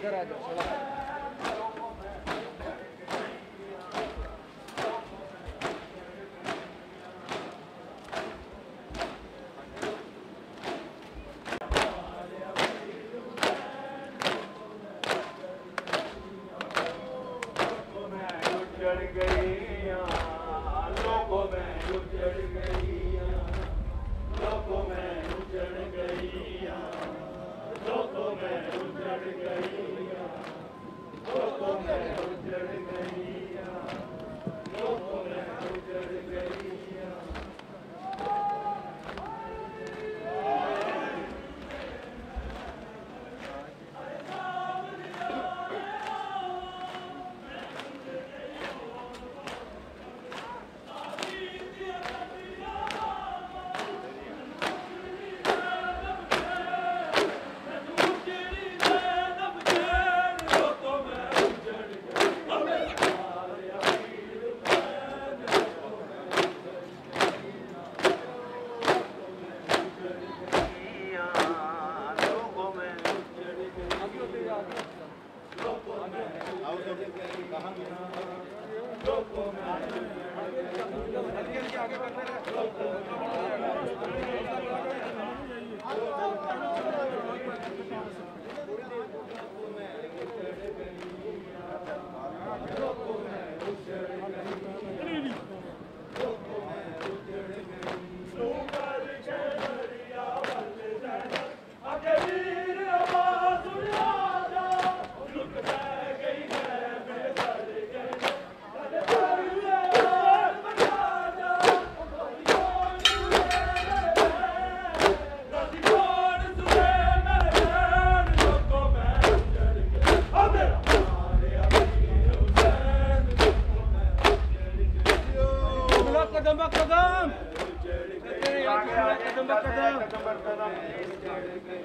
इधर आ जाओ।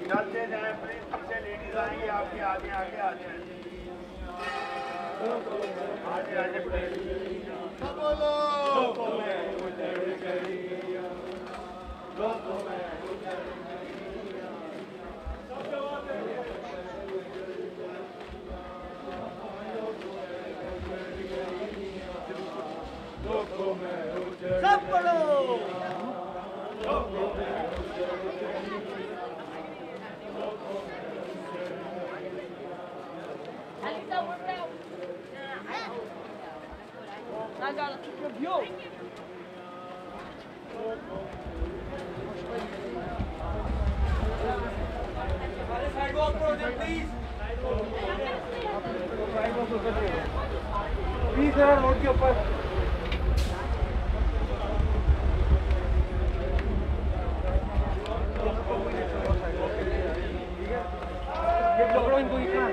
चलते जाए प्लीज, पीछे लेडीज आएंगे आपके आगे आगे आ जाए, आगे आगे बोलो सब पढ़ो। प्लीज जरा रोड के ऊपर पकड़ो इनको इतना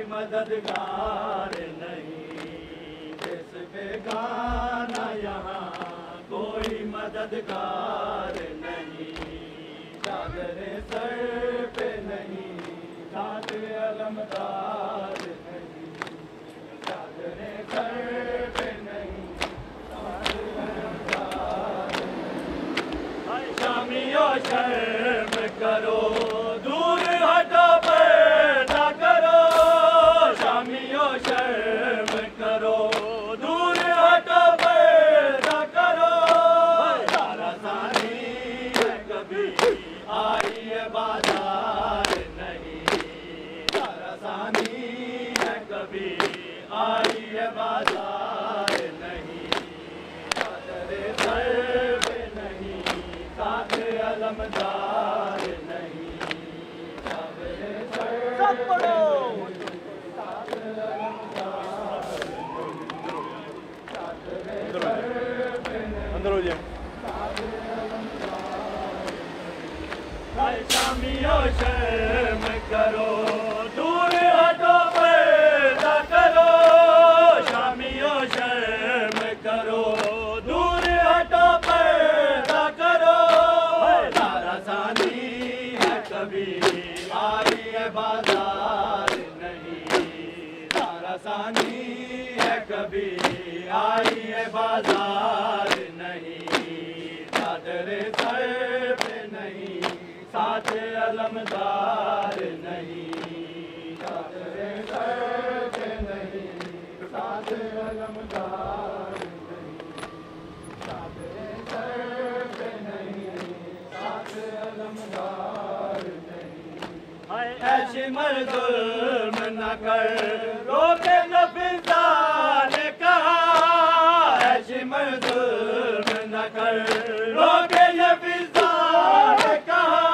मददगार नहीं, देश बेगाना यहाँ कोई मददगार नहीं, चादरे सर पे नहीं, साथ अलमदार नहीं, चादरे सर पे नहीं, साथ अलमदार नहीं। शामियों शर्म करो, दूर हटो पर्दा करो, शामियों शर्म करो, दूर हटो पर्दा करो, सारा सानी है कभी आई है बाजार नहीं, सारा सानी है कभी आई है बाजार नहीं, चादरे सर पे नहीं, साथ अलमदार नहीं, चादरे सर पे नहीं, साथ अलमदार नहीं, चादरे सर पे नहीं, अंदर हो जाए। शामियों शर्म करो, दूर हटो पर्दा करो, शामियों शर्म करो, दूर हटो पर्दा करो। नाराज़ानी है कभी आई है बाजार नहीं, नाराज़ानी है कभी आई है बाजार नहीं, चादर सर पे नहीं, साथ अलमदार नहीं, चादर सर पे नहीं, साथ अलमदार नहीं, चादर सर पे नहीं, साथ अलमदार नहीं। ऐसी जुल्म न कर, रोके न फिजा ने कहा, ऐसी जुल्म न कर, रोके न फिजा ने कहा।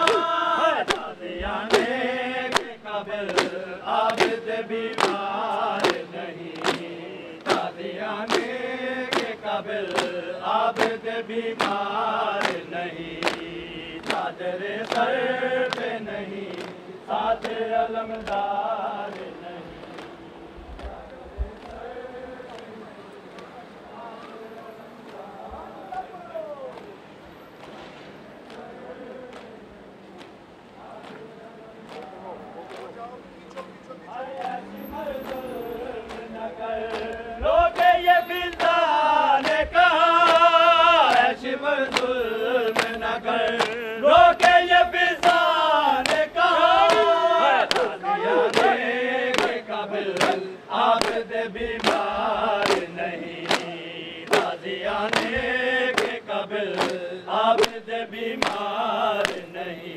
ताज़ियाने के काबिल आबिद बीमार नहीं, ताज़ियाने के काबिल आबिद बीमार नहीं, चादर सर पे नहीं, साथ अलमदार नहीं। रोके ये फिजा ने कहा, ऐसी जुल्म न कर, रोके ये फिजा ने कहा। ताज़ियाने के काबिल आबिद बीमार नहीं, ताज़ियाने के काबिल आबिद बीमार नहीं,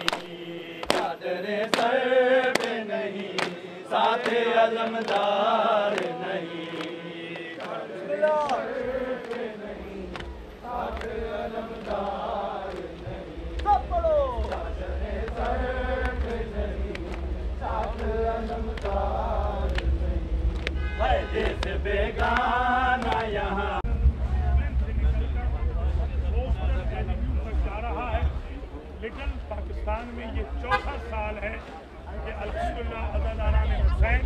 चादर सर पे नहीं, साथ अलमदार नहीं, चादर सर पे नहीं, साथ अलमदार नहीं। सब पढ़ो। चादर सर पे नहीं, साथ अलमदार नहीं। है देश बेगाना यहाँ जा रहा है, लेकिन पाकिस्तान में ये चौथा साल है कि अल्हम्दुलिल्लाह अज़ादारान हुसैन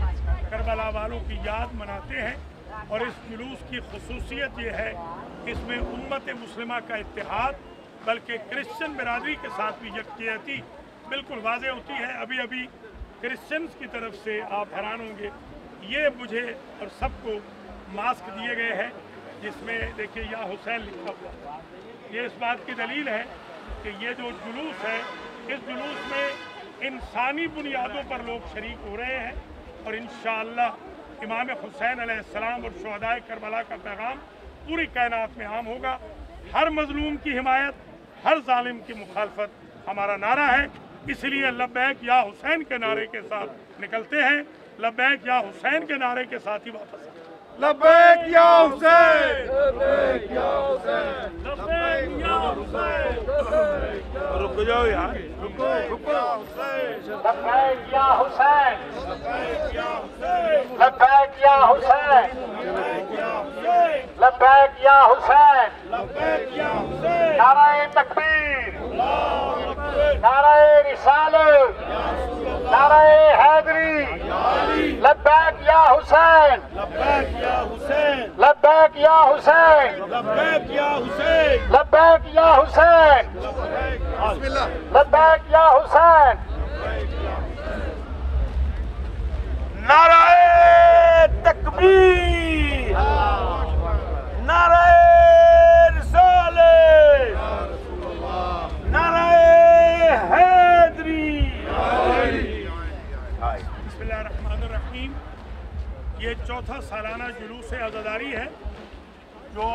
करबला वालों की याद मनाते हैं। और इस जुलूस की खसूसियत ये है कि इसमें उम्मत मुस्लिमा का इत्तेहाद, बल्कि क्रिश्चियन बिरादरी के साथ भी यकजहती बिल्कुल वाज़ेह होती है। अभी अभी क्रिश्चियंस की तरफ से आप हैरान होंगे, ये मुझे और सबको मास्क दिए गए हैं जिसमें देखिए या हुसैन लिखा हुआ। ये इस बात की दलील है कि ये जो जुलूस है, इस जुलूस में इंसानी बुनियादों पर लोग शरीक हो रहे हैं और इंशाअल्लाह इमाम हुसैन अलैहिस्सलाम और शुहदाए करबला का पैगाम पूरी कायनात में आम होगा। हर मजलूम की हिमायत, हर जालिम की मुखालफत हमारा नारा है। इसलिए लब्बैक या हुसैन के नारे के साथ निकलते हैं। लब्बैक या हुसैन के नारे के साथ ही वापस लब्बैक या हुसैन, लब्बैक या हुसैन, लब्बैक या हुसैन। रुक जाओ यार, रुको हुसैन, लब्बैक या हुसैन, लब्बैक या हुसैन, लब्बैक या हुसैन, लब्बैक या हुसैन, लब्बैक या हुसैन। लब्बैक या हुसैन। नाराए तकबीर, अल्लाहु अकबर, नाराए रिसालत, नाराए हैदरी। लब्बैक या हुसैन, लब्बैक या हुसैन, लब्बैक या हुसैन, लब्बैक या हुसैन, लब्बैक या हुसैन, बिस्मिल्लाह। लब्बैक या हुसैन। नाराए तकबीर, नाराए रिसालत, नाराए हैदरी। बिस्मिल्लाहिर्रहमानिर्रहीम। ये चौथा सालाना जुलूस आज़ादारी है जो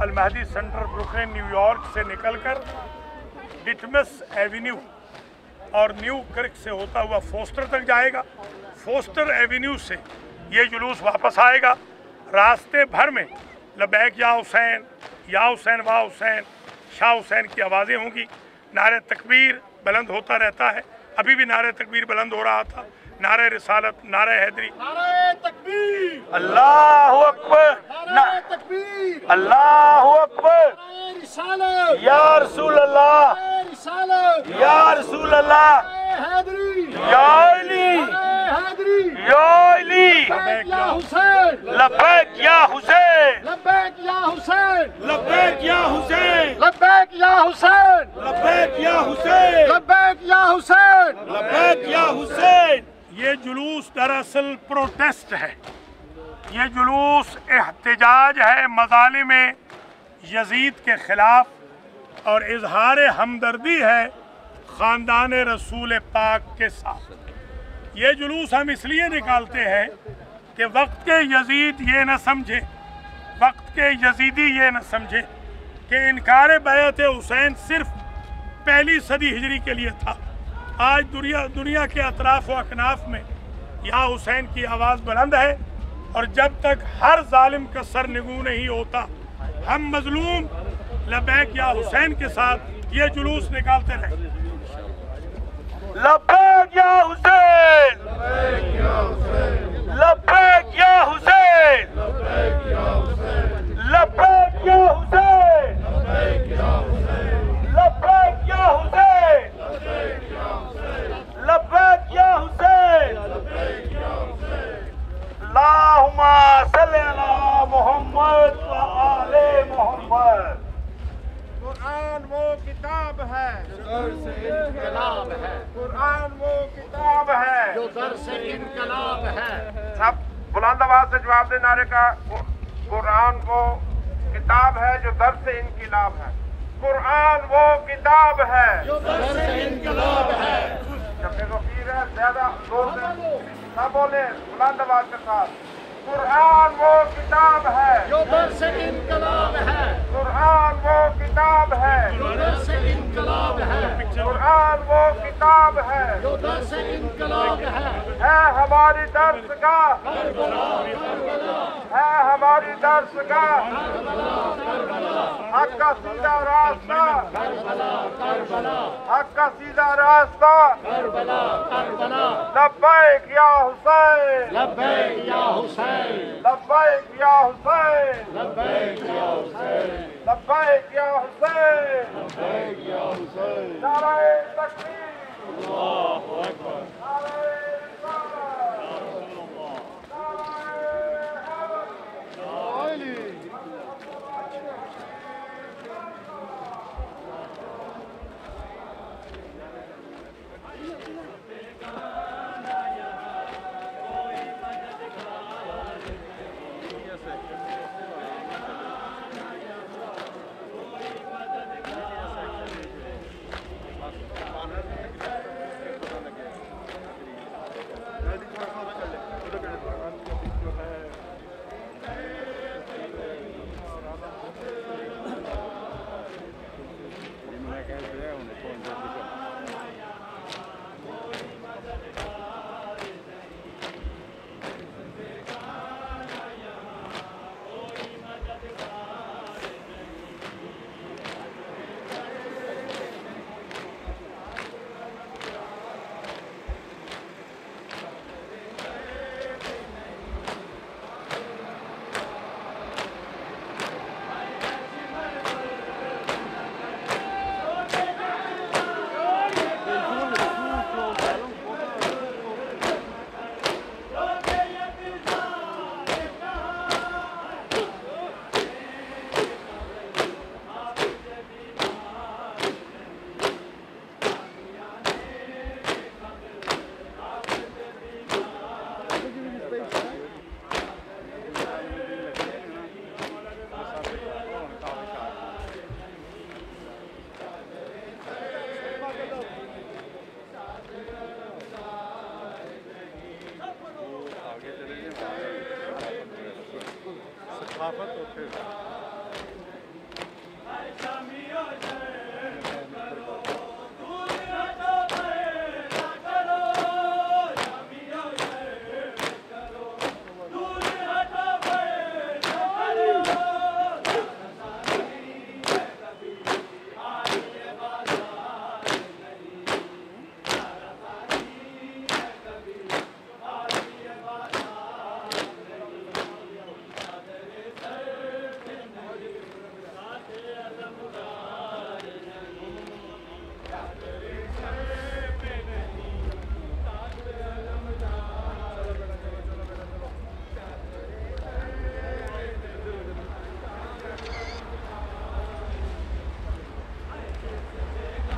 अल-महदी सेंटर ब्रुकलिन न्यूयॉर्क से निकलकर डिटमस एवेन्यू और न्यू क्रिक से होता हुआ फोस्टर तक जाएगा। फोस्टर एवेन्यू से ये जुलूस वापस आएगा। रास्ते भर में लब्बैक या हुसैन, या हुसैन वाह हुसैन, शाह हुसैन की आवाज़ें होंगी। नारे तकबीर बुलंद होता रहता है, अभी भी नारे तकबीर बुलंद हो रहा था। नारे रिसालत, नारे हैदरी, नाराए तकबीर, अल्लाहु अकबर, नाराए तकबीर, अल्लाहु अकबर, नाराए रिसालत, या रसूल अल्लाह, नाराए रिसालत। या रसूल अल्लाह, हैदरी, या अली, हैदरी, या अली, लब्बैक या हुसैन, लब्बैक या हुसैन, लब्बैक या हुसैन, लब्बैक या हुसैन, लब्बैक या हुसैन, लब्बैक या हुसैन, लब्बैक या हुसैन। लब्बैक या हुसैन। ये जुलूस दरअसल प्रोटेस्ट है, ये जुलूस एहतजाज है मज़ालिम यजीद के ख़िलाफ़ और इजहार हमदर्दी है ख़ानदान रसूल पाक के साथ। ये जुलूस हम इसलिए निकालते हैं कि वक्त के यजीद ये न समझे, वक्त के यजीदी ये न समझे कि इनकार बैत हुसैन सिर्फ पहली सदी हिजरी के लिए था। आज दुनिया के अतराफ व अकनाफ में यहाँ हुसैन की आवाज़ बुलंद है और जब तक हर जालिम का सर निगू नहीं होता हम मजलूम लब्बैक या हुसैन के साथ ये जुलूस निकालते रहे। लब्बैक या हुसैन, लब्बैक या हुसैन, लब्बैक या हुसैन, लब्बैक या हुसैन, लब्बैक या हुसैन। अल्लाहुम्मा सल्ली अला मुहम्मद व आले मुहम्मद। कुरान वो किताब है दर से इनकलाब है, कुरान वो किताब है जो दर से इनकलाब है। सब बुलंद आवाज से जवाब दे नारे का। कुरान वो किताब है जो दर से इनकलाब है। कुरान वो किताब है जो दर से इनकलाब है। जब देखो पीर है ज्यादा जोर से सब बोले बुलंद आवाज के साथ। कुरान वो किताब है जो दर से इनकलाब है, कुरान वो किताब है जो दर से इनकलाब है, कुरान वो किताब है जो दर से इनकलाब है। हमारी दर्सगाह, है हमारी दर्सगाह। हक का सीधा रास्ता, हक का सीधा रास्ता। लब्बैक या हुसैन, लब्बैक या हुसैन, लब्बैक या हुसैन, लब्बैक या हुसैन, लब्बैक या हुसैन। लब्बैक या हुसैन। नारे तकबीर, अल्लाहु अकबर। नारे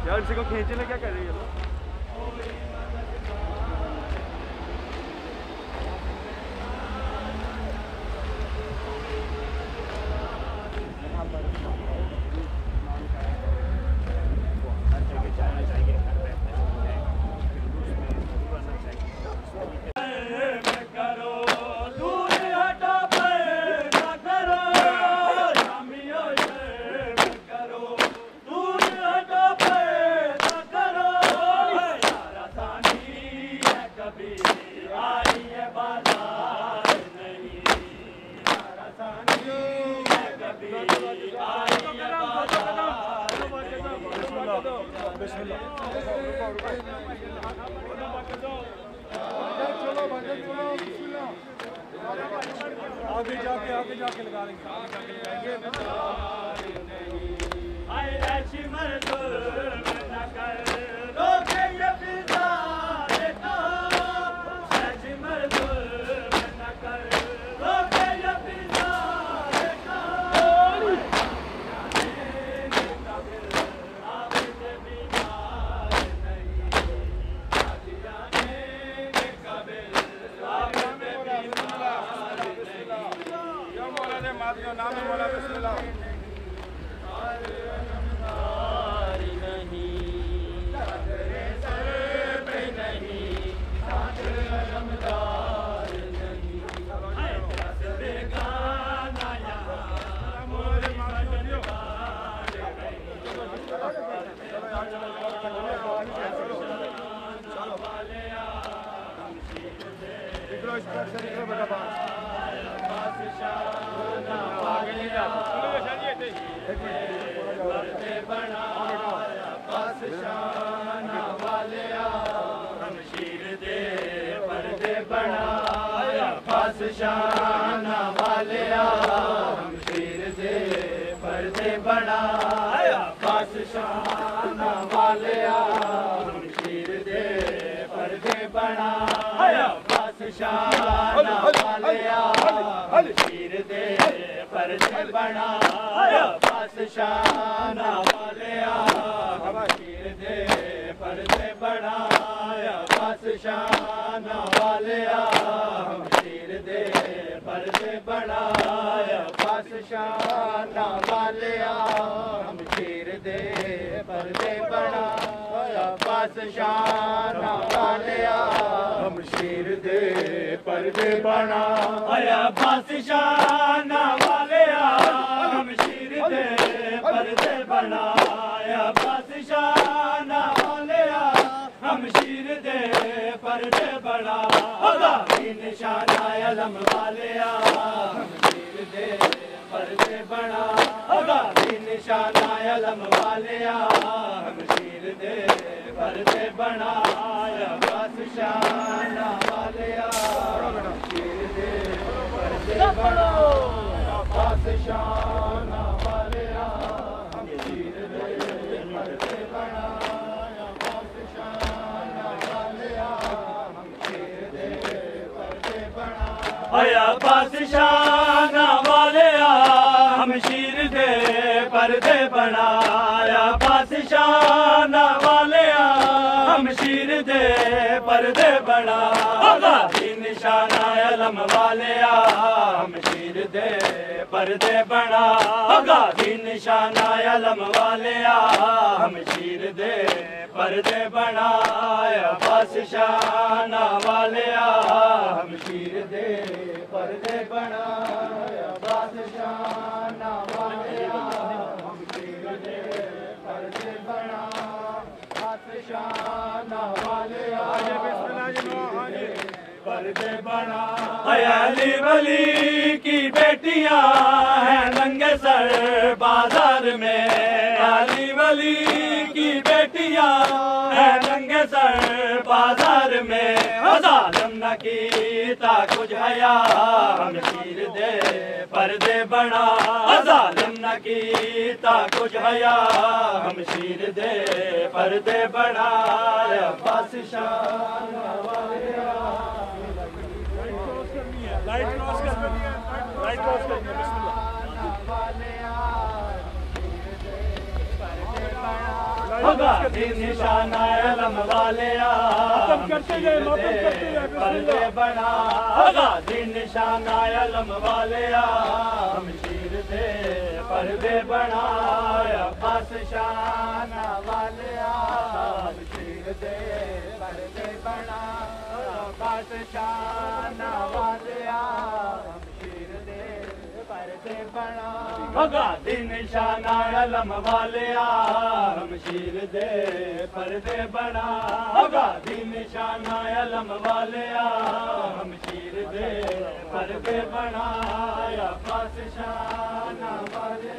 यार इसी को खींचने क्या कर रही है? आगे जाके लगा शाना वालिया शमशीर दे पर्दे बनाया बादशाना वालिया शमशीर दे पर्दे बनाया बादशाना वालिया शमशीर दे पर्दे बनाया बादशाना वालिया शमशीर दे पर्दे बनाया बादशाना वालिया पर्दे बनाया बादशाना वालिया शमशीर दे पर्दे बनाया बादशाना वालिया शमशीर दे पर्दे बनाया बादशाना वालिया शमशीर दे पर्दे बनाया बादशाना वालिया शमशीर दे पर्दे बनाया निशाना अलम वालिया शमशीर दे पर्दे बनाया निशाना अलम वालिया शमशीर दे पर्दे बनाया बादशाना वालिया शमशीर दे पर्दे बनाया बादशाना वालिया शमशीर दे पर्दे बनाया बादशाना वालिया शमशीर दे आया बादशाना वालिया शमशीर दे पर्दे बनाया बादशाना वालिया शमशीर दे पर्दे बनाया निशाना अलम वालिया शमशीर दे पर्दे बनाया निशाना अलम वालिया शमशीर दे पर्दे बनाया बादशाना वालिया शमशीर दे पर्दे बनाया बादशाना वालिया शमशीर दे पर्दे बनाया बादशाना वालिया पर्दे बनाया अली वली की बेटियां हैं नंगे सर बाजार में अली वली की बेटियां हैं नंगे सर बाजार में जालिम न कीता कुछ हया शमशीर दे पर्दे बना जालिम न कीता कुछ हया शमशीर दे पर्दे बनाया बादशाना वालिया लाइट क्रॉस करनी है बिस्मिल्लाह गाजी निशाना अलम वाले करते गए मातम करते गए पर्दे बना गाजी निशाना अलम वाले हम शीर दे पर्दे बनाया बस शाना वाले हम शीर दे पर्दे बना बस शाना वाले हम शीर दे पर्दे बना गाजी निशाना अलम वाले हम शीर दे पर्दे बना गाजी निशाना अलम वाले हम शीर दे पर्दे बनाया बस शाना वाले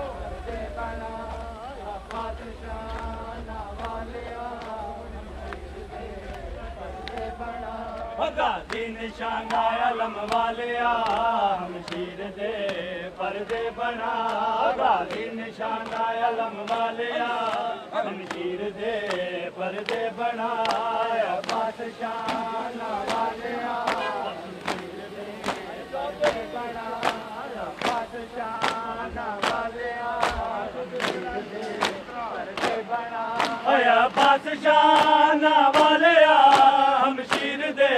पर्दे बनाया बस शाना वाले गाजी निशाना अलम वाले हम शीर दे पर्दे बना गाजी निशाना अलम वाले हम शीर दे पर्दे बनाया बादशाह वाले पर्दे बनाया बादशाह वाले पर्दे बनाया बादशाह वाले हम शीर दे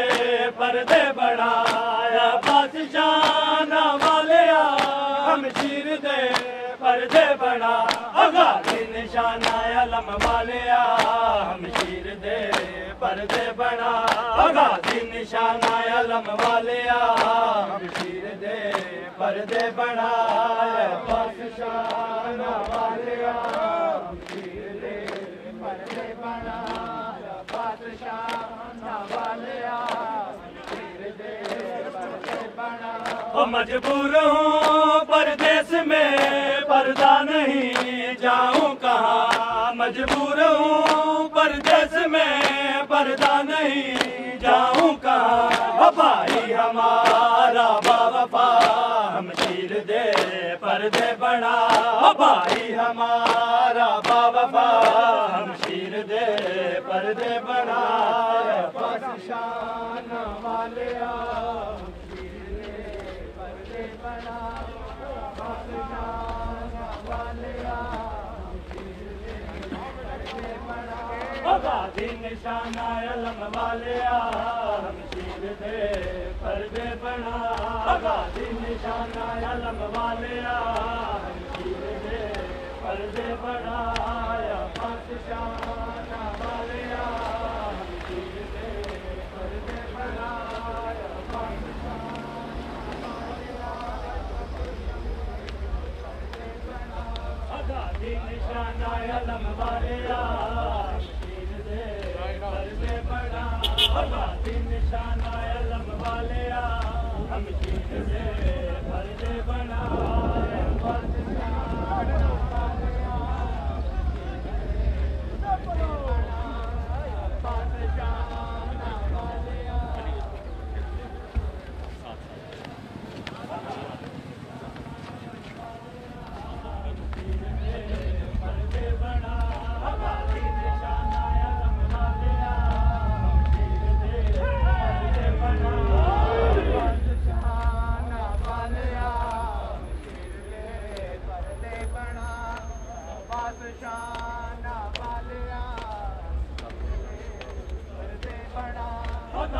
पर्दे बनाया बादशाह वाले हम शीर दे पर्दे बना गाजी निशाना अलम वाले हम शीर दे पर्दे बना गाजी निशाना अलम वाले हम शीर दे पर्दे बनाया बादशाह वाले हम शीर दे पर्दे बनाया बादशाह वाले शीर दे पर्दे बना मजबूर हूँ परदेश में पर्दा नहीं जाऊँ कहाँ मजबूर हूँ परदेश में पर्दा नहीं जाऊँ कहाँ भाई हमारा बावफा हम शीर दे पर्दे बना भाई हमारा बावफा हम शीर दे पर्दे बना बादशाह वाले गाजी निशाना अलम वाले हम शीर दे पर्दे बना गाजी निशाना अलम वाले हम शीर दे पर्दे बनाया बादशाह वाले हम शीर दे पर्दे बनाया गाजी निशाना अलम वाले पर्दे बना गाजी निशाना अलम वाले हम शीर दे पर्दे बना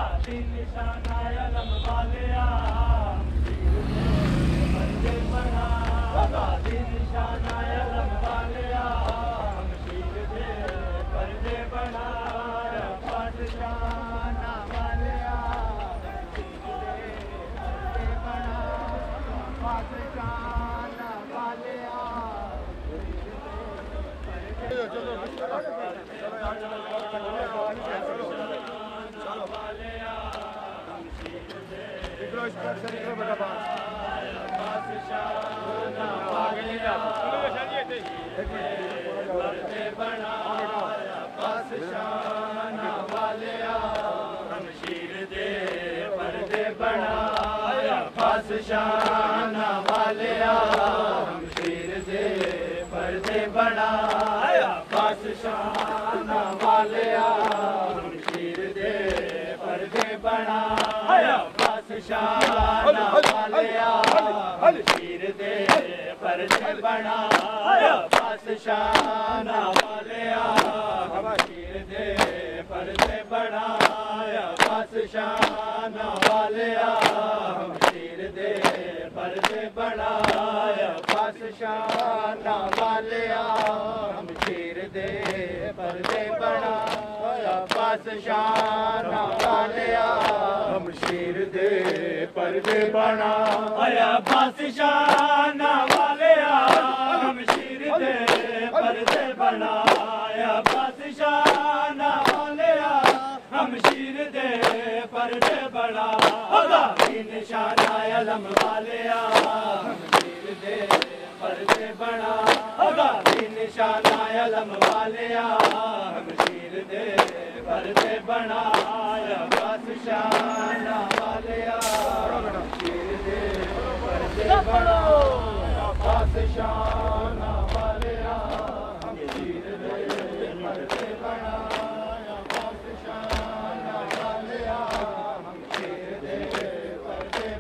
गाजी निशाना अलम वाले पर्दे बना गाजी निशाना अलम वाले हम शीर दे पर्दे बना बादशाह वाले पर्दे बना बादशाह वाले पर्दे बनाया बादशाह वाले हम शीर दे पर्दे बनाया बादशाह वाले हम शीर दे पर्दे बनाया बादशाह वाले हम शीर दे पर्दे बनाया बादशाह वाले हम शीर दे पर्दे बनाया बादशाह वालिया शमशीर दे पर्दे बनाया बादशाह वालिया शमशीर दे पर्दे बनाया बादशाह वालिया शमशीर दे पर्दे बनाया बादशाह वालिया शमशीर दे पर्दे बनाया बादशाह वालिया शमशीर दे पर्दे बनाया बादशाह वालिया शमशीर दे पर्दे बना निशाना अलम वालिया शमशीर दे पर्दे बना निशाना अलम वालिया शमशीर दे पर्दे बनाया बादशाह वालिया शमशीर दे पर्दे बनाया बादशाह वालिया शमशीर दे पर्दे बनाया बादशाह वालिया शमशीर दे पर्दे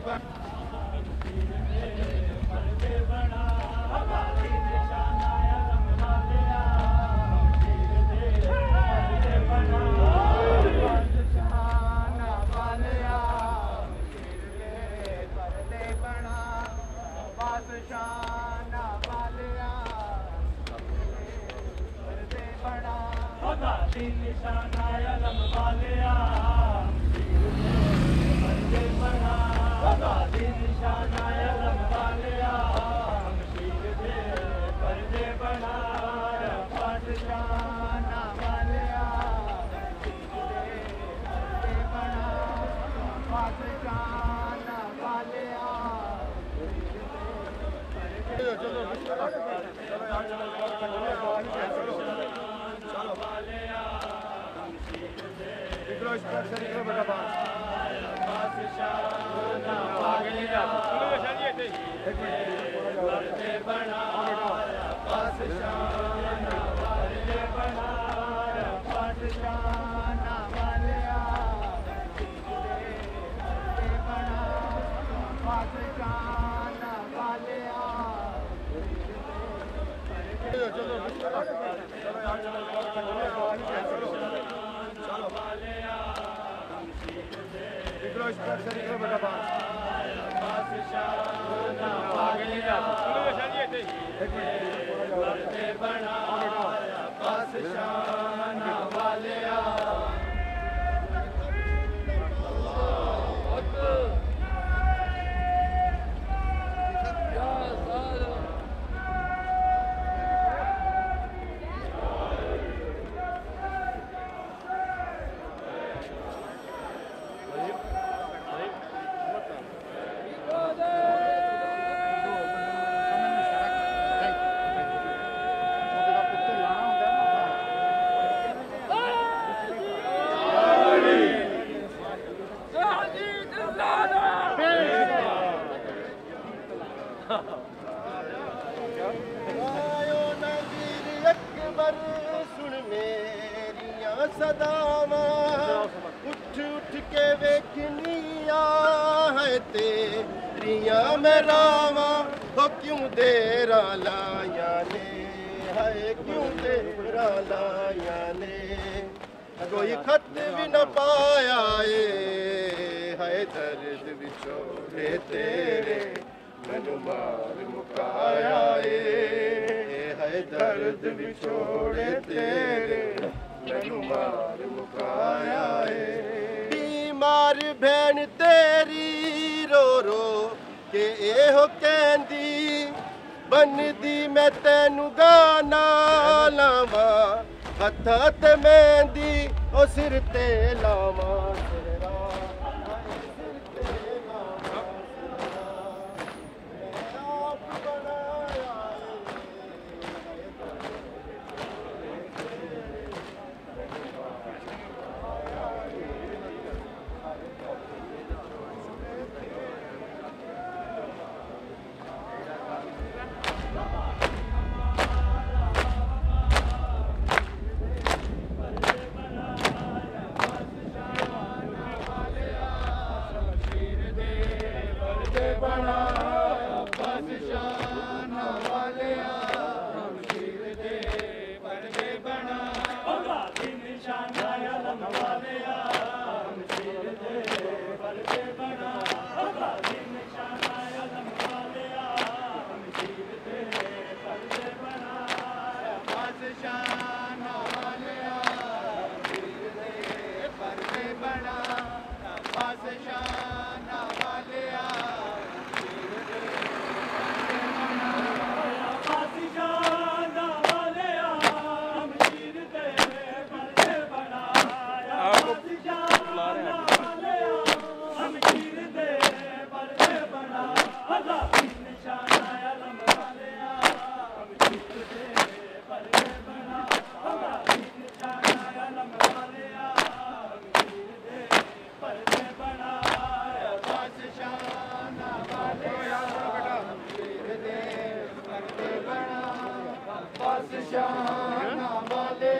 शाना वाले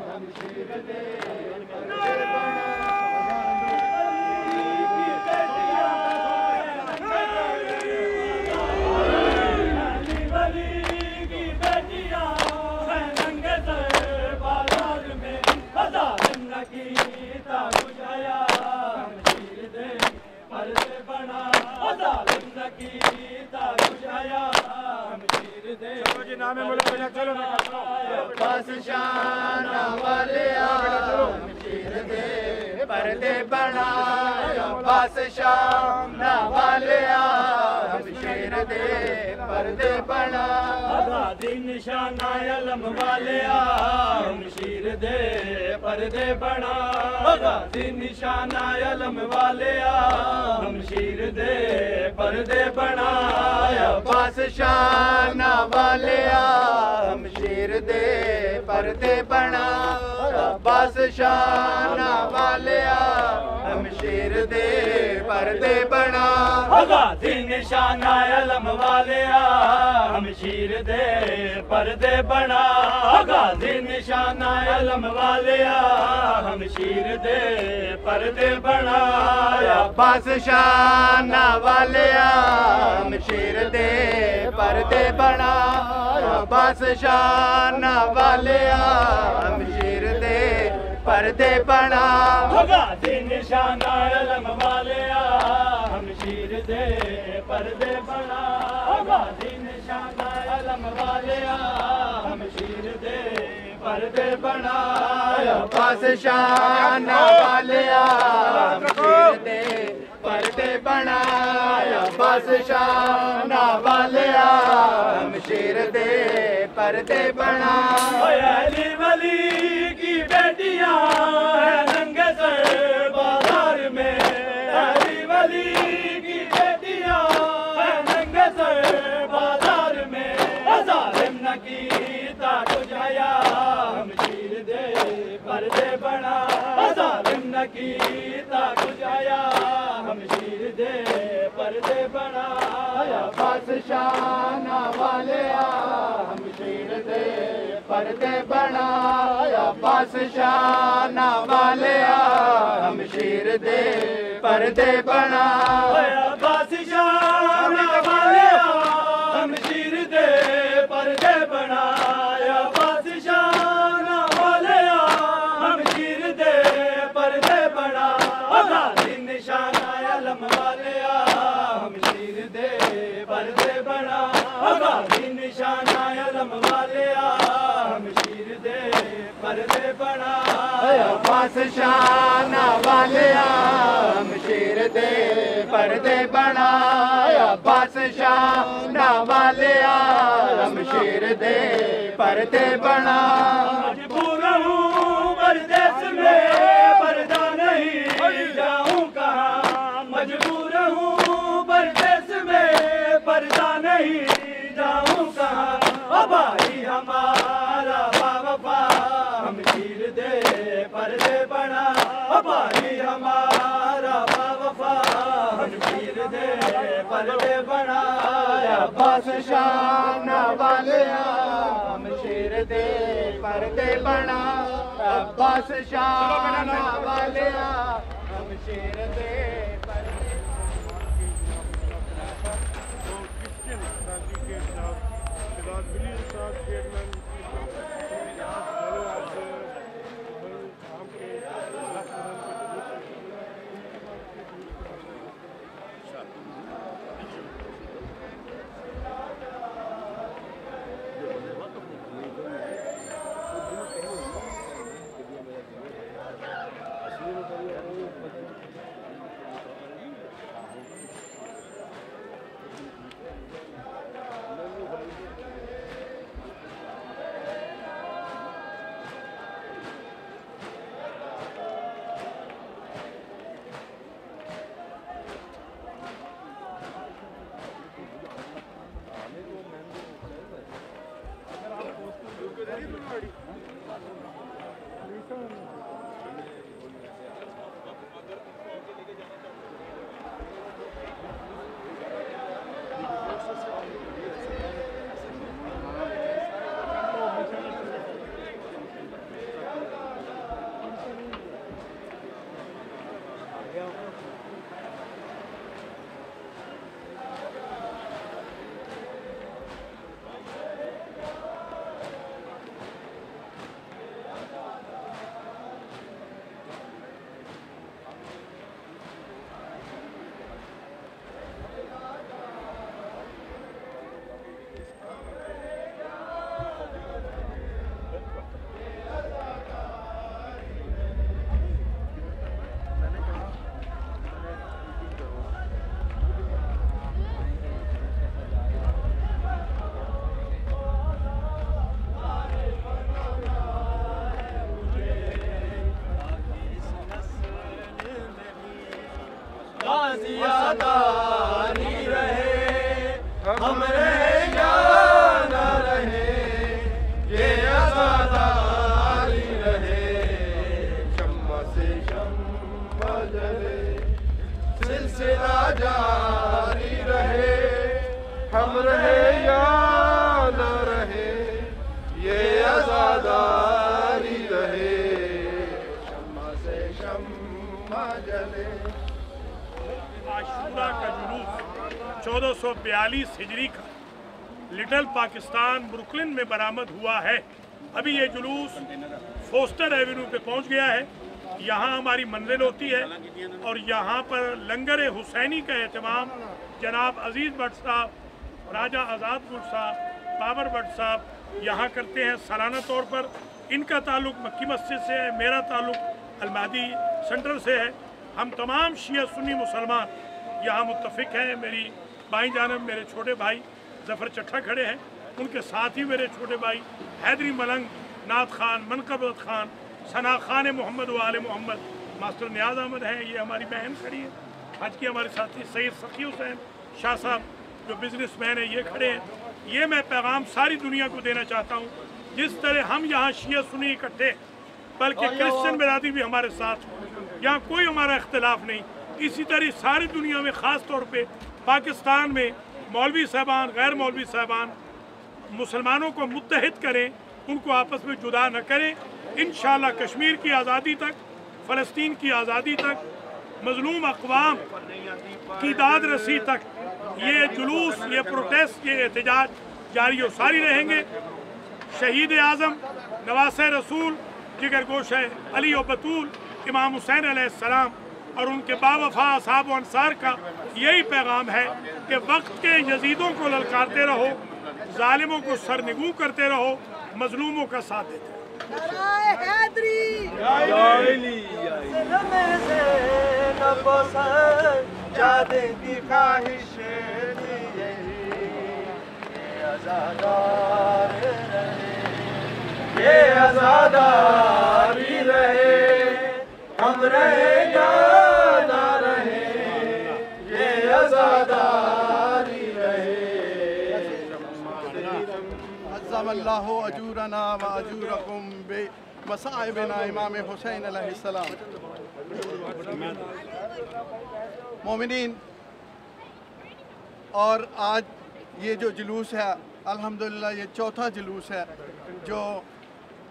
शमशीर दे शाना वाले शमशीर दे पर्दे बना बस शाना वाले शमशीर दे पर्दे बना दिन शाना अलम वाले शमशीर दे पर्दे बना दिन शाना अलम वाले शमशीर दे पर्दे बना बस शाना वाले शमशीर दे पर्दे बना बस शाना वाले शमशीर दे पर्दे बना दिन शाना अलम वाले शमशीर दे पर्दे बना दिन शाना अलम वाले शमशीर दे पर्दे बना बस शाना वाले शमशीर दे पर्दे बना बस शाना वाले शमशीर दे पर्दे बना दिन शाना अलम वाले शमशीर दे पर्दे बना दिन शाना अलम वाले शमशीर दे पर्दे बना बस शाना वाले शमशीर दे पर्दे बना बस शाना वाले शमशीर दे पर्दे बना अली वली की बेटियां नंगे सर बाजार में अली वली की बेटियां नंगे सर बाजार में जालिम न कीता कुछ आया शमशीर दे पर्दे बना जालिम न कीता कुछ आया शमशीर दे पर्दे बना बस शाना वाले शमशीर दे पर्दे बना बस शाना वाले शमशीर दे पर्दे बना बस शाना वाले शमशीर दे पर्दे बना बस शाना वाले शमशीर दे पर्दे बना दिन शाना अलम वाले शमशीर दे पर्दे बना दिन शाना अलम वाले शमशीर दे पर्दे बना बस शाना वाले शमशीर दे पर्दे बना बस शाना वाले शमशीर दे पर्दे बना मजबूर हूँ परदेस में पर्दा नहीं जाऊँ कहाँ मजबूर हूँ परदेस में पर्दा नहीं जाऊँ कहाँ भाई हमारा बाबा शमशीर दे पर्दे बना भाई हमारा बाबा शमशीर दे पर्दे बना बस शाना वाले शमशीर दे पर्दे बना बस शाना वाले शमशीर दे पर्दे क्रिश्चियन क्रांति के खिलाफ सरदार बिली साहब चेयरमैन 1442 हिजरी का लिटिल पाकिस्तान ब्रुकलिन में बरामद हुआ है। अभी ये जुलूस फोस्टर एवेन्यू पे पहुंच गया है। यहाँ हमारी मंजिल होती है और यहाँ पर लंगर हुसैनी का एहतमाम जनाब अजीज़ भट्ट साहब, राजा आज़ाद गुल साहब, बाबर भट्ट साहब यहाँ करते हैं सालाना तौर पर। इनका ताल्लुक़ मक्की मस्जिद से है, मेरा ताल्लुक़ अलमादी सेंटर से है। हम तमाम शिया सुन्नी मुसलमान यहाँ मुत्तफ़िक हैं। मेरी बाईं जानब मेरे छोटे भाई ज़फ़र चट्ठा खड़े हैं, उनके साथ ही मेरे छोटे भाई हैदरी मलंग, नात खान, मनकबत खान, सना खान मोहम्मद वाले मोहम्मद, मास्टर नियाज अहमद हैं। ये हमारी बहन खड़ी है, आज की हमारे साथी सैयद सखी हुसैन शाह साहब जो बिजनेसमैन है ये खड़े हैं। ये मैं पैगाम सारी दुनिया को देना चाहता हूँ, जिस तरह हम यहाँ शिया सुन्नी इकट्ठे, बल्कि क्रिश्चियन बिरादरी भी हमारे साथ, यहाँ कोई हमारा इख्तिलाफ नहीं। इसी तरह सारी दुनिया में ख़ास तौर पे पाकिस्तान में मौलवी साहबान, गैर मौलवी साहबान मुसलमानों को मुत्तहिद करें, उनको आपस में जुदा न करें। इंशाअल्लाह कश्मीर की आज़ादी तक, फ़लस्तीन की आज़ादी तक, मज़लूम अक़वाम की दाद रसी तक ये जुलूस, ये प्रोटेस्ट, ये एहतजाज जारी और सारी रहेंगे। शहीद आज़म, नवासे रसूल, जिगर गोश अली और बतूल, इमाम हुसैन अलैहिस्सलाम और उनके बावफा असहाब व अंसार का यही पैगाम है कि वक्त के यजीदों को ललकारते रहो, जालिमों को सरनिगू करते रहो, मजलूमों का साथ देते रहो। ये आज़ादारी रहे, हम रहे या ना रहे, ये आज़ादारी रहे। अज़्ज़मल्लाहु अजूरना व अजूरकुम बे मसाइबिना इमाम हुसैन अलैहिस्सलाम। मोमिनीन, और आज ये जो जुलूस है अल्हम्दुलिल्लाह ये चौथा जुलूस है जो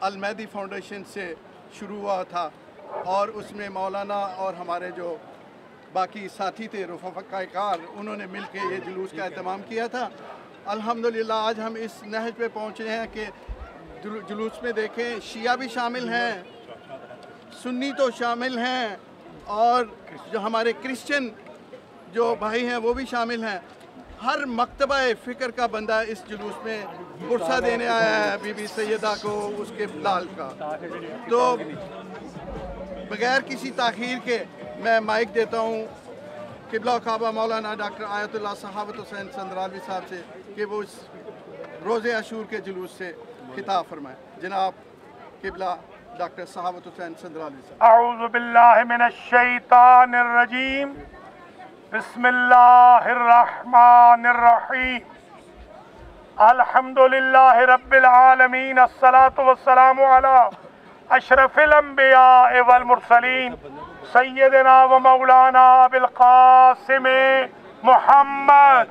अल-महदी फाउंडेशन से शुरू हुआ था और उसमें मौलाना और हमारे जो बाकी साथी थे रफ़ाक़ार, उन्होंने मिल के ये जुलूस का एहतमाम किया था। अल्हम्दुलिल्लाह आज हम इस नहज पे पहुँचे हैं कि जुलूस में देखें शिया भी शामिल हैं, सुन्नी तो शामिल हैं और जो हमारे क्रिश्चियन जो भाई हैं वो भी शामिल हैं। हर मकतबा फ़िक्र का बंदा इस जुलूस में पुरसा देने आया है बीबी सैयदा को, उसके लाल का। तो बग़ैर किसी ताख़ीर के मैं माइक देता हूँ क़िबला काबा मौलाना डॉक्टर आयतुल्लाह सहाबत हुसैन संदरावी साहब से कि वो इस रोज़े आशूर के जुलूस से खिताब फरमाएं। जनाब क़िबला डॉक्टर सहाबत हुसैन संदरावी साहब। अऊज़ु बिल्लाहि मिनश शैतानिर रजीम, बिस्मिल्लाहिर्रहमानिर्रहीम, अल्हम्दुलिल्लाहि रब्बिल आलमीन, अस्सलातु वस्सलामु अला अशरफिल अंबिया वल मुरसलीन, सय्यदना व मौलाना अबिल क़ासिम मुहम्मद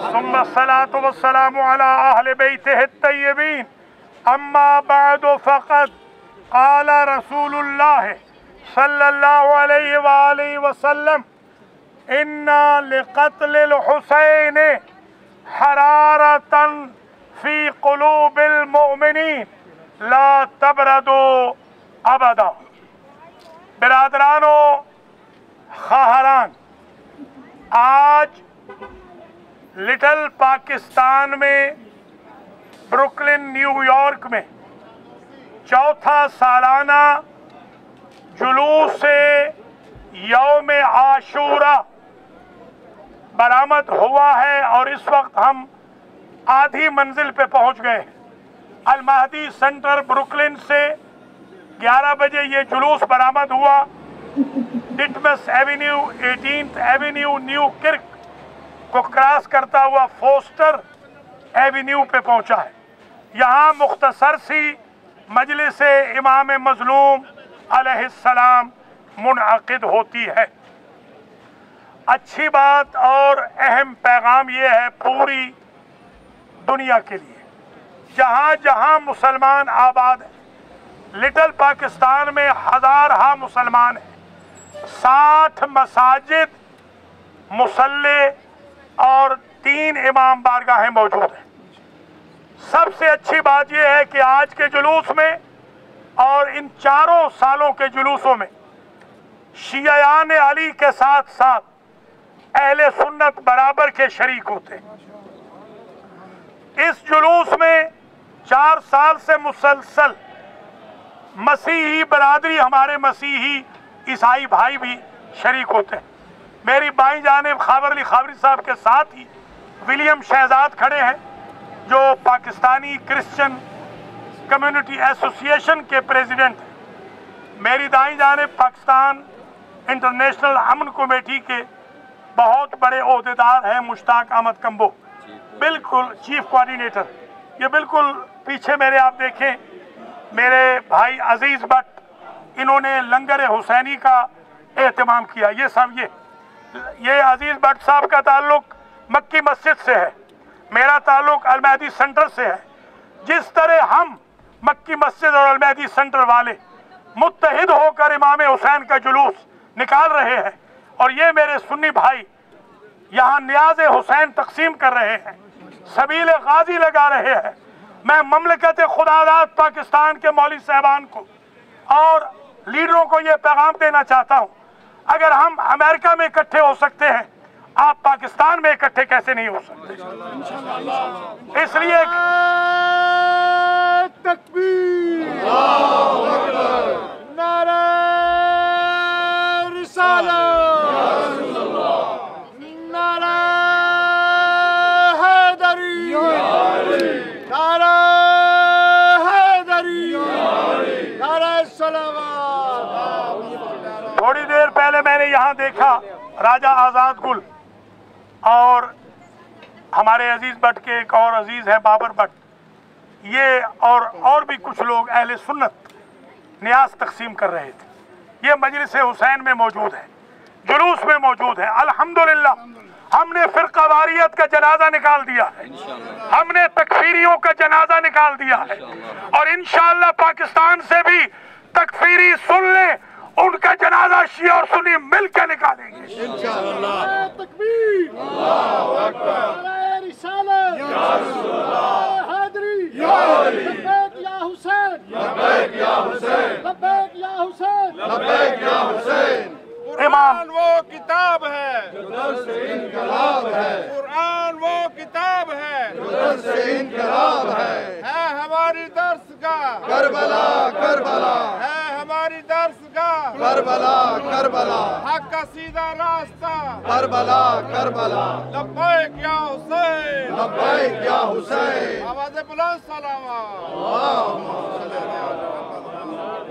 सुम्मा सलातु वस्सलामु अला अहले बैतिहि तय्यबीन, अम्मा बअदु फ़क़द क़ाल रसूलुल्लाह सल्लल्लाहु अलैहि व आलिहि वसल्लम, इन्ना लिक़त्लिल हुसैन हरारतन फ़ी क़ुलूबिल मुअमिनीन ला तबरदो अबदा। बिरादरानो ख़ाहरान, आज लिटिल पाकिस्तान में ब्रुकलिन न्यूयॉर्क में चौथा सालाना जुलूस से यौम आशूरा बरामद हुआ है और इस वक्त हम आधी मंजिल पे पहुंच गए। अल-महदी सेंटर ब्रुकलिन से 11 बजे ये जुलूस बरामद हुआ। Ditmas avenue, 18th avenue, Newkirk को क्रॉस करता हुआ फोस्टर एवेन्यू पे पहुंचा है। यहाँ मुख्तसर सी मजलिस इमाम मजलूम अलैहिस्सलाम मुनअक़िद होती है। अच्छी बात और अहम पैगाम ये है पूरी दुनिया के लिए, जहाँ जहाँ मुसलमान आबाद हैं, लिटिल पाकिस्तान में हज़ार मुसलमान हैं, 60 मसाजिद, मुसल्ले और 3 इमाम बारगाहें मौजूद हैं। सबसे अच्छी बात यह है कि आज के जुलूस में और इन 4 सालों के जुलूसों में शियायान अली के साथ साथ अहले सुन्नत बराबर के शरीक होते हैं। इस जुलूस में 4 साल से मुसलसल मसीही बरादरी, हमारे मसीही ईसाई भाई भी शरीक होते हैं। मेरी बाईं जानिब खाबर अली खाबरी साहब के साथ ही विलियम शहजाद खड़े हैं, जो पाकिस्तानी क्रिश्चियन कम्युनिटी एसोसिएशन के प्रेसिडेंट हैं। मेरी दाईं जानिब पाकिस्तान इंटरनेशनल अमन कमेटी के बहुत बड़े ओहदेदार हैं मुश्ताक अहमद कंबो, बिल्कुल चीफ कोऑर्डिनेटर। ये बिल्कुल पीछे मेरे आप देखें मेरे भाई अजीज भट्ट, इन्होंने लंगर हुसैनी का एहतमाम किया। ये सब ये अजीज भट्ट साहब का ताल्लुक मक्की मस्जिद से है, मेरा ताल्लुक अलमहदी सेंटर से है। जिस तरह हम मक्की मस्जिद और अलमहदी सेंटर वाले मुत्तहिद होकर इमाम हुसैन का जुलूस निकाल रहे हैं और ये मेरे सुन्नी भाई यहाँ न्याज़ हुसैन तकसीम कर रहे हैं, सबील गाजी लगा रहे हैं, मैं ममलकत खुदादाद पाकिस्तान के मौलवी साहबान को और लीडरों को ये पैगाम देना चाहता हूँ, अगर हम अमेरिका में इकट्ठे हो सकते हैं, आप पाकिस्तान में इकट्ठे कैसे नहीं हो सकते? इसलिए तकबीर, नारा रिसालत, नारा हैदरी, नारा हैदरी, नारा सलावत। थोड़ी देर पहले मैंने यहाँ देखा राजा आजाद गुल और हमारे अजीज भट्ट के एक और अजीज है बाबर भट्ट, ये और भी कुछ लोग अहले सुन्नत न्याज तकसीम कर रहे थे। ये मजलिस हुसैन में मौजूद है, जुलूस में मौजूद है। अल्हम्दुलिल्लाह हमने फिरकावारियत का जनाजा निकाल दिया है, हमने तकफीरियों का जनाजा निकाल दिया है और इंशाअल्लाह पाकिस्तान से भी तकफीरी सुन ले, उनका जनाजा शिया और सुन्नी मिलकर निकालेंगे इंशाअल्लाह। तकबीर, अल्लाहु अकबर, नारा रिसालत, या रसूलल्लाह, हैदरी, लब्बैक या हुसैन, लब्बैक या हुसैन, लब्बैक या हुसैन, लब्बैक या हुसैन। कुरान वो किताब है जो दर से इनकलाब है, कुरान वो किताब है जो दर से इनकलाब है हमारी दर्सगाह करबला करबला, है हमारी दर्सगाह करबला करबला, हक का सीधा रास्ता करबला करबला, लब्बैक या हुसैन, लब्बैक या हुसैन। आवाज़ बुलंद सलावत।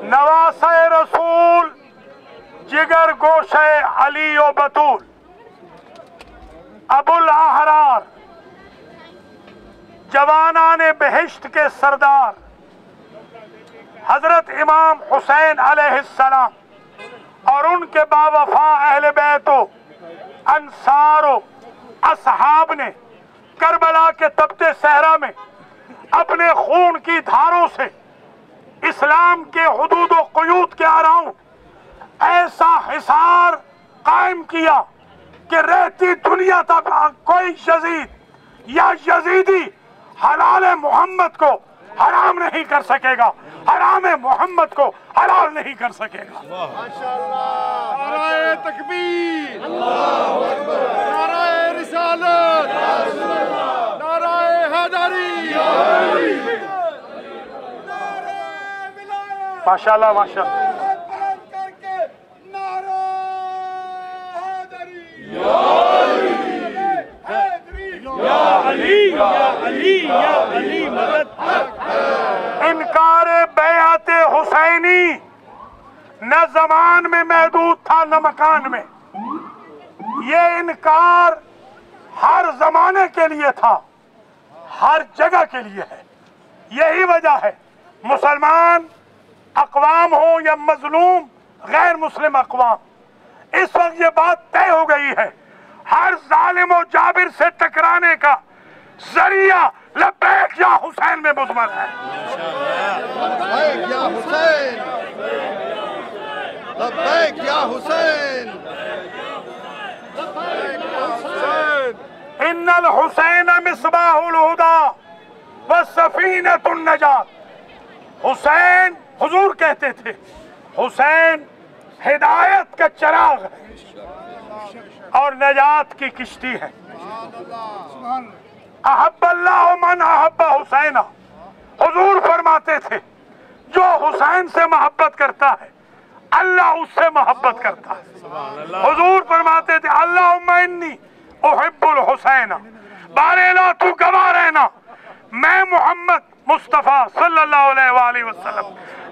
नवासे रसूल जिगर गोशे अली ओ बतूल, अबुल आहरार जवानाने बेहिश्त के सरदार हजरत इमाम हुसैन अलैहिस्सलाम और उनके बावफा अहले बैतो अंसारो असहाब ने करबला के तपते सहरा में अपने खून की धारों से इस्लाम के हुदूद व क़ुयूद के अराउंड ऐसा हिसार कायम किया कि रहती दुनिया तक कोई यजीद या यजीदी हलाल मोहम्मद को हराम नहीं कर सकेगा, हराम मोहम्मद को हलाल नहीं कर सकेगा। माशाअल्लाह, नारा तकबीर, अल्लाहु अकबर, नारा रिसालत, नारा हैदरी, नारा विलायत, माशाअल्लाह माशाअल्लाह। इनकार बैअत हुसैनी न जमान में महदूद था न मकान में, ये इनकार हर जमाने के लिए था, हर जगह के लिए है। यही वजह है मुसलमान अक़वाम हो या मजलूम गैर मुस्लिम अक़वाम, इस वक्त ये बात तय हो गई है, हर जालिम और जाबिर से टकराने का जरिया लब्बैक या हुसैन में मुज़मर है। लब्बैक या हुसैन, लब्बैक या हुसैन। इन्नल हुसैन मिसबाहुल हुदा व सफीनतुन नजात। हुसैन, हुजूर कहते थे, हुसैन हिदायत का चिराग है और नजात की किश्ती है। अहब्बल्लाहु मन अहब्बा हुसैना। हुजूर फरमाते थे, जो हुसैन से मोहब्बत करता है अल्लाह उससे मोहब्बत करता है। हुजूर फरमाते थे, अल्लाहुम्मा इन्नी उहिब्बुल हुसैना। बारेला तू गवाह रहना, मैं मोहम्मद मुस्तफ़ा सल्लल्लाहु अलैहि वसल्लम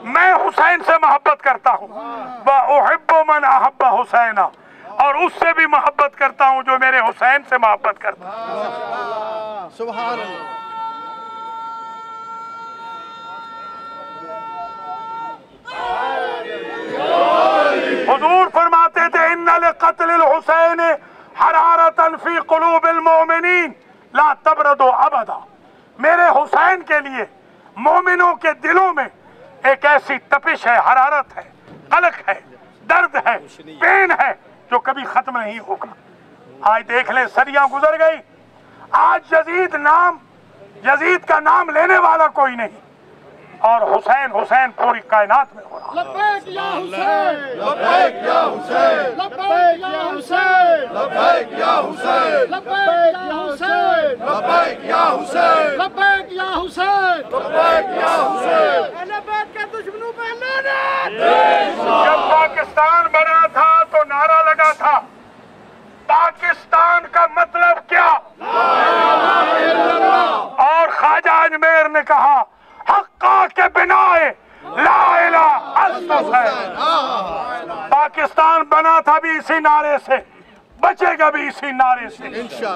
मैं हुसैन से मोहब्बत करता हूँ। व उहिब्बु मन अहब्बा हुसैना, और उससे भी मोहब्बत करता हूँ जो मेरे हुसैन से मोहब्बत करता है। सुभान अल्लाह। हुजूर फरमाते थे, इन्ना लिक़त्लिल हुसैन हरारतन फी क़ुलूबिल मोमिनीन ला तबरदु अबदा। मेरे हुसैन के लिए मोमिनों के दिलों में एक ऐसी तपिश है, हरारत है, कलक है, दर्द है, पेन है जो कभी खत्म नहीं होगा। आज देख लें, सदियां गुजर गई, आज यजीद का नाम लेने वाला कोई नहीं, और हुसैन हुसैन पूरी कायनात में हो रहा। लब्बैक या हुसैन, लब्बैक या हुसैन, लब्बैक या हुसैन, लब्बैक या हुसैन, लब्बैक या हुसैन, लब्बैक या हुसैन, लब्बैक या हुसैन, लब्बैक या हुसैन। अहलबाद के दुश्मनों पे लानत। जब पाकिस्तान बना था तो नारा लगा था, पाकिस्तान का मतलब क्या, और ख्वाजा अजमेर ने कहा, हक्का के बिनाए ला इलाहा इल्लल्लाह। पाकिस्तान बना था भी इसी नारे से, बचेगा भी इसी नारे से।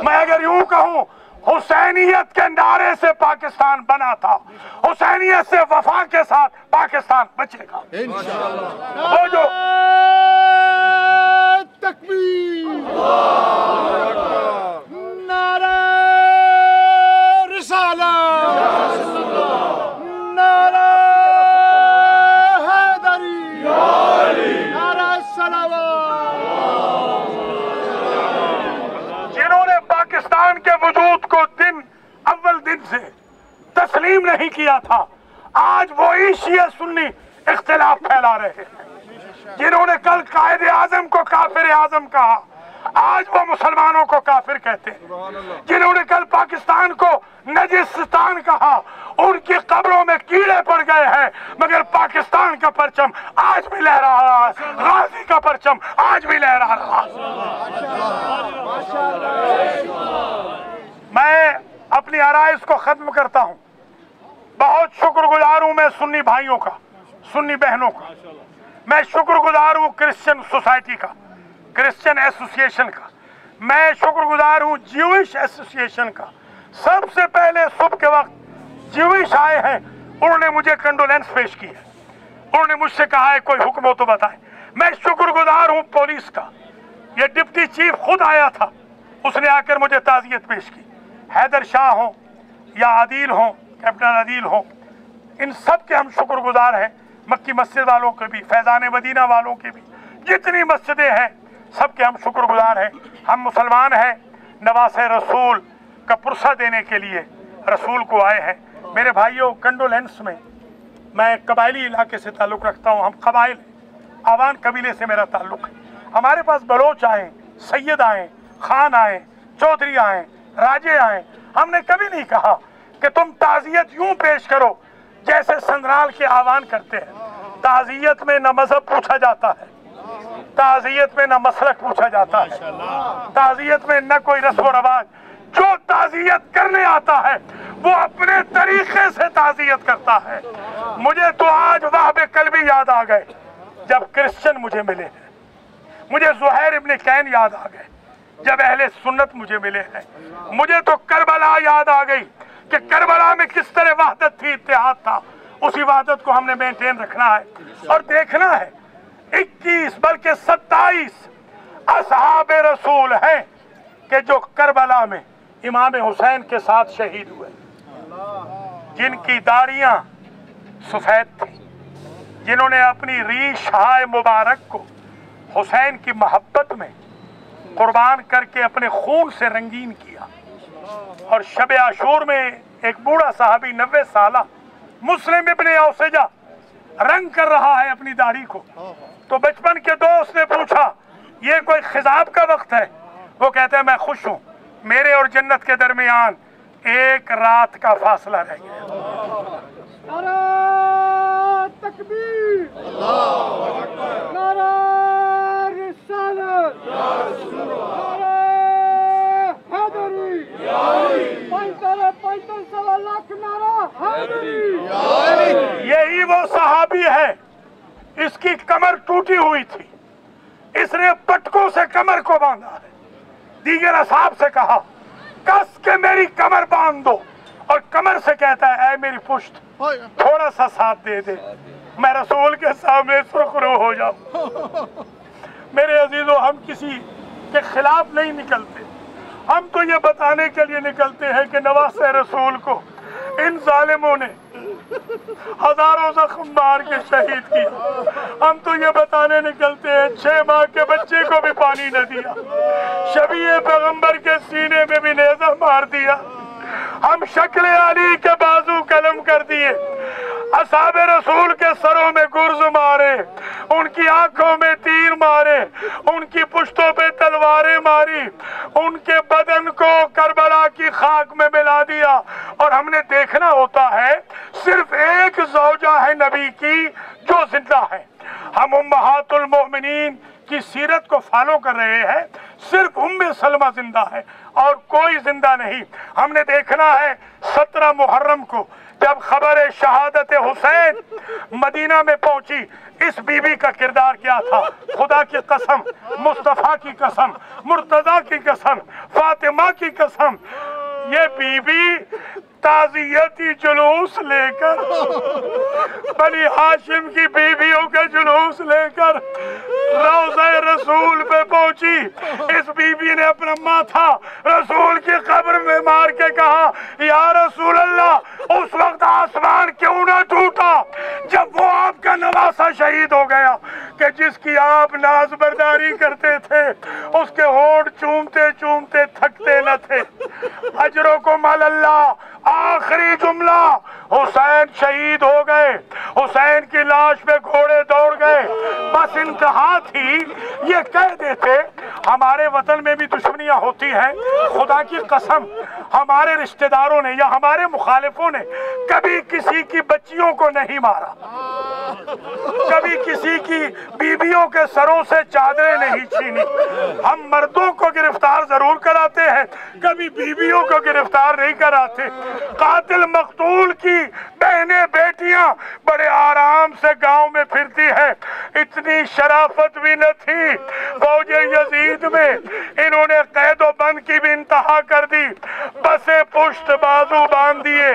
मैं अगर यूं कहूं, हुसैनियत के नारे से पाकिस्तान बना था, हुसैनियत से वफा के साथ पाकिस्तान बचेगा इंशाअल्लाह। वो जो तकबीर, नारा रिसालत, नारा हैदरी, नारा सलावत। जिन्होंने पाकिस्तान के वजूद को अव्वल दिन से तस्लीम नहीं किया था, आज वो ही शिया सुन्नी इख्तिलाफ फैला रहे हैं। जिन्होंने कल कायदे आजम को काफिर आजम कहा, आज वो मुसलमानों को काफिर कहते हैं। जिन्होंने कल पाकिस्तान को नजिस्तान कहा, उनकी कब्रों में कीड़े पड़ गए हैं, मगर पाकिस्तान का परचम आज भी लहरा रहा है, गाजी का परचम आज भी लहरा रहा है। मैं अपनी आराइश को खत्म करता हूं। बहुत शुक्रगुजार हूं मैं सुन्नी भाइयों का, सुन्नी बहनों का। मैं शुक्रगुजार हूं क्रिश्चियन सोसाइटी का, क्रिश्चियन एसोसिएशन का। मैं शुक्रगुजार हूं ज्यूइश एसोसिएशन का। सबसे पहले सुबह के वक्त ज्यूइश आए हैं, उन्होंने मुझे कंडोलेंस पेश की है, उन्होंने मुझसे कहा है कोई हुक्म हो तो बताएं। मैं शुक्रगुजार हूं पुलिस का, ये डिप्टी चीफ खुद आया था, उसने आकर मुझे ताज़ियत पेश की। हैदर शाह हो या आदिल हो, कैप्टन आदिल हो, इन सब के हम शुक्रगुजार हैं। मक्की मस्जिद वालों के भी, फैज़ान मदीना वालों के भी, जितनी मस्जिदें हैं सबके हम शुक्रगुजार हैं। हम मुसलमान हैं, नवासे रसूल का पुरसा देने के लिए रसूल को आए हैं। मेरे भाइयों, कंडोलेंस में मैं कबायली इलाके से ताल्लुक़ रखता हूँ। हम कबाइल आवान कबीले से मेरा ताल्लुक़ है। हमारे पास बलोच आए, सैयद आए, खान आए, चौधरी आए, राजे आए। हमने कभी नहीं कहा कि तुम ताज़ियत यूं पेश करो जैसे संद्राल के आवान करते हैं। ताज़ियत में न मजहब पूछा जाता है, ताज़ियत में न मसलक पूछा जाता है, ताज़ियत में न कोई रस्म व रवाज। जो ताज़ियत करने आता है वो अपने तरीके से ताज़ियत करता है। मुझे तो आज वाहबे कल्बी याद आ गए जब क्रिश्चियन मुझे मिले हैं, मुझे ज़ुहैर इब्न कैन याद आ गए जब अहले सुन्नत मुझे मिले हैं। मुझे तो करबला याद आ गई कि करबला में किस तरह वहदत थी, इत्तेहाद था। उसी वहदत को हमने मेंटेन रखना है और देखना है। 21 बल्कि 27 असहाब रसूल हैं कि जो करबला में इमाम हुसैन के साथ शहीद हुए, जिनकी दाढ़ियां सफेद थी, जिन्होंने अपनी रीश हाय मुबारक को हुसैन की मोहब्बत में कुर्बान करके अपने खून से रंगीन किया। और शब आशूर में एक बूढ़ा साहबी 90 साला मुस्लिम इब्ने औसेजा रंग कर रहा है अपनी दाढ़ी को, तो बचपन के दोस्त ने पूछा ये कोई खिजाब का वक्त है? वो कहते हैं मैं खुश हूँ, मेरे और जन्नत के दरमियान एक रात का फासला रह गया। नारा तकबीर, नारा रिसालत, नारा हैदरी, 45 लाख नारा हैदरी। यही वो सहाबी है, इसकी कमर टूटी हुई थी, इसने पटकों से कमर को बांधा है। दीगर असहाब से कहा कस के मेरी कमर बांध दो, और कमर से कहता है ऐ मेरी पुश्त थोड़ा सा साथ दे दे, मैं रसूल के सामने सुरखरू हो जाऊं। मेरे अजीजों, हम किसी के खिलाफ नहीं निकलते, हम तो ये बताने के लिए निकलते हैं कि नवासे रसूल को इन जालिमों ने हजारों जख्म मार के शहीद किया। हम तो ये बताने निकलते हैं 6 माह के बच्चे को भी पानी न दिया, शबीए पैगंबर के सीने में भी नेज़ा मार दिया, हम शक्ल अली के बाजू कलम कर दिए, असहाबे रसूल के सरों में गुर्ज मारे, उनकी आंखों में तीर मारे, उनकी पुश्तों पे तलवारें मारी, उनके बदन को करबला की खाक में मिला दिया। और हमने देखना होता है सिर्फ एक ज़ौजा है नबी की जो जिंदा है। हम उम्महातुल मोमिनीन की सीरत को फॉलो कर रहे हैं, सिर्फ उम्मे सलमा जिंदा है और कोई जिंदा नहीं। हमने देखना है 17 मुहर्रम को जब खबर शहादत हुसैन मदीना में पहुंची, इस बीबी का किरदार क्या था। खुदा की कसम, मुस्तफ़ा की कसम, मुर्तज़ा की कसम, फातिमा की कसम, ये बीबी ताज़ियती जुलूस लेकर, बनी हाशिम की बीवियों के जुलूस लेकर रौज़े रसूल पे पहुंची। इस बीबी ने अपना माथा रसूल की कब्र में मार के कहा या रसूल अल्लाह, उस वक्त आसमान क्यों ना टूटा जब वो आपका नवासा शहीद हो गया कि जिसकी आप नाज बर्दारी करते थे, उसके होंठ चूमते चूमते थकते न थे। अजरों को माल अल्लाह। आखिरी जुमला, हुसैन शहीद हो गए, हुसैन की लाश पे घोड़े दौड़ गए, बस इंतहा थी। ये कह देते हमारे वतन में भी दुश्मनियां होती हैं, खुदा की कसम हमारे रिश्तेदारों ने या हमारे मुखालिफों ने कभी किसी की बच्चियों को नहीं मारा, कभी किसी की बीवियों के सरों से चादरें नहीं छीनी। हम मर्दों को गिरफ्तार जरूर कराते हैं, कभी बीवियों को गिरफ्तार नहीं कराते। कातिल मकतूल की बहनें बेटियां बड़े आराम से गांव में फिरती है, इतनी शराफत भी न थी। फौजे यजीद में इन्होंने कैदो बंद की भी इंतहा कर दी, बसे पुश्त बाजू बांध दिए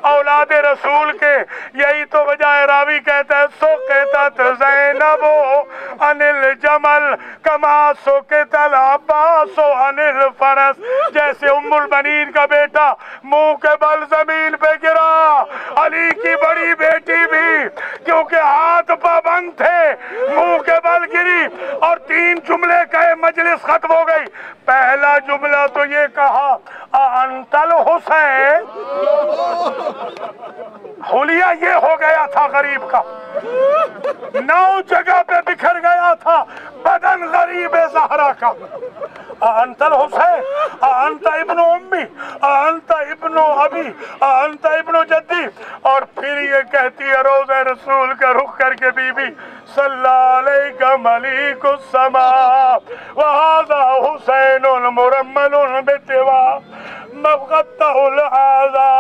औलाद रसूल के। यही तो वजह रावी कहता है सोकेतत ज़ैनबो अनिल जमल कमा सोकेतल अब्बासो अनिल फरस। जैसे उम्मुल बनीन का बेटा मुंह के बल जमीन पे गिरा, अली की बड़ी बेटी भी क्योंकि हाथ पाबंद थे मुंह के बल गिरी। और 3 जुमले कहे मजलिस खत्म हो गई। पहला जुमला तो ये कहा अंतल हुसैन। हुलिया ये हो गया था गरीब का, 9 जगह पे बिखर गया था बदन गरीब ज़हरा का। अंतल हुसैन, अंत इब्नो उम्मी, अंत इब्नो अबी, अंत इब्नो जद्दी। और फिर ये कहती है रोज़े रसूल का रुख करके बीबी सल्लल्लाहु अलैहि मलिकुस समा व हाज़ा हुसैनुल मुरम्मलुल बितिवा मग़त्तहुल हाज़ा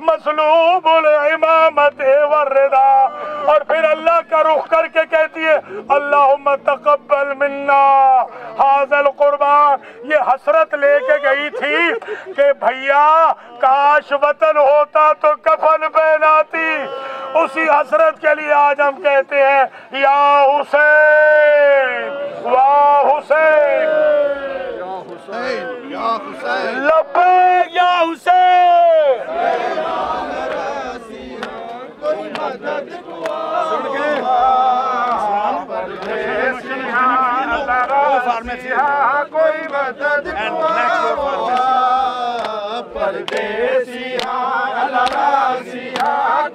मसलूबुल इमामत वर्रिदा। और फिर अल्लाह का रुख करके कहती है अल्लाहुम्मा तक़ब्बल मिन्ना हाज़ल कुर्बान। ये हसरत लेके गई थी कि भैया काश वतन होता तो कफन पहनाती। उसी हसरत के लिए आज हम कहते हैं या हुसैन वाह हुसैन, या हुसैन, या हुसैन, लब्बैक या हुसैन। सुन के परदेसिया कोई मदद परदेसिया अल्लाह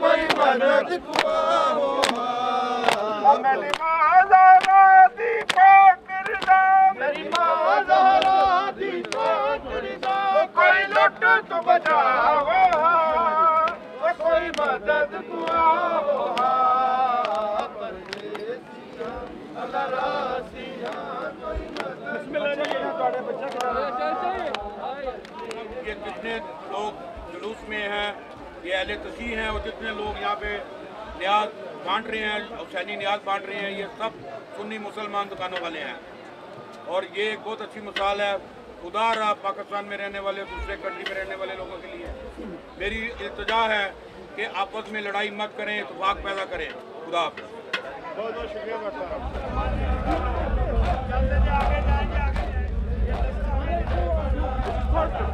कोई मदद मेरी माँ ज़हरा दी पाक रिज़ा मेरी माँ ज़हरा दी पाक रिज़ा कोई लुट तो बचाओ कोई मदद दुआओ परदेसिया अल्लाह कोई मदद ये जितने लोग जुलूस में हैं, ये अहले तसी हैं और जितने लोग यहाँ पे न्याज बांट रहे हैं, हुसैनी न्याज बांट रहे हैं, ये सब सुन्नी मुसलमान दुकानों वाले हैं। और ये एक बहुत अच्छी मिसाल है खुदा रहा पाकिस्तान में रहने वाले, दूसरे कंट्री में रहने वाले लोगों के लिए। मेरी इल्तिजा है कि आपस में लड़ाई मत करें, इत्तेफाक पैदा करें। खुदा हाफ़िज़। बहुत बहुत शुक्रिया करता हूँ।